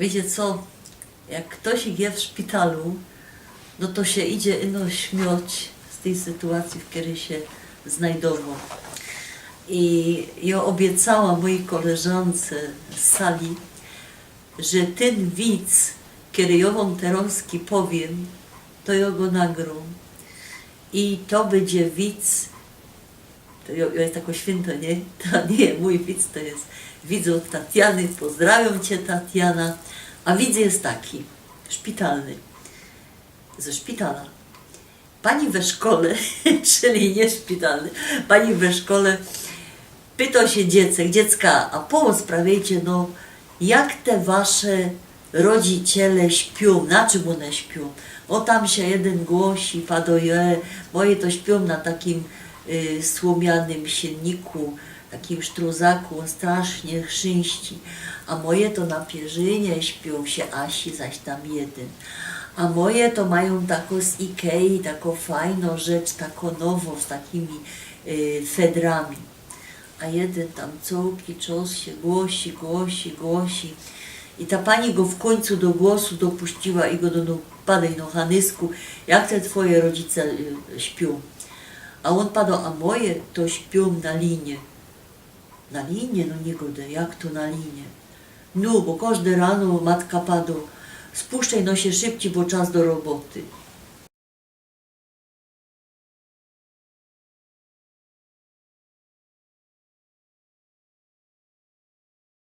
Wiecie co, jak ktoś je w szpitalu, no to się idzie ino śmiać z tej sytuacji, w której się znajdował. I ja obiecała mojej koleżance z sali, że ten widz, który ja wam teraz powiem, to ja go nagrą. I to będzie widz, to ja jest tako święto, nie? To nie mój widz, to jest widz od Tatiany. Pozdrawiam Cię, Tatiana. A widz jest taki, szpitalny, ze szpitala. Pani we szkole, czyli nie szpitalny, pani we szkole pyta się dziecka, a pomoc sprawiajcie, no jak te wasze rodziciele śpią, na czym one śpią? O tam się jeden głosi, padoje, moje to śpią na takim słomianym sienniku, takim sztruzaku, on strasznie chrzęści, a moje to na pierzynie śpią się Asi, zaś tam jeden. A moje to mają taką z Ikei, taką fajną rzecz, taką nową, z takimi fedrami. A jeden tam całki czas się głosi. I ta pani go w końcu do głosu dopuściła i go do padaj no Hanysku, jak te twoje rodzice śpią. A on padał, a moje to śpią na linie. Na linie? No nie godę, jak to na linie? No, bo każde rano matka padła, spuszczaj no się szybciej, bo czas do roboty.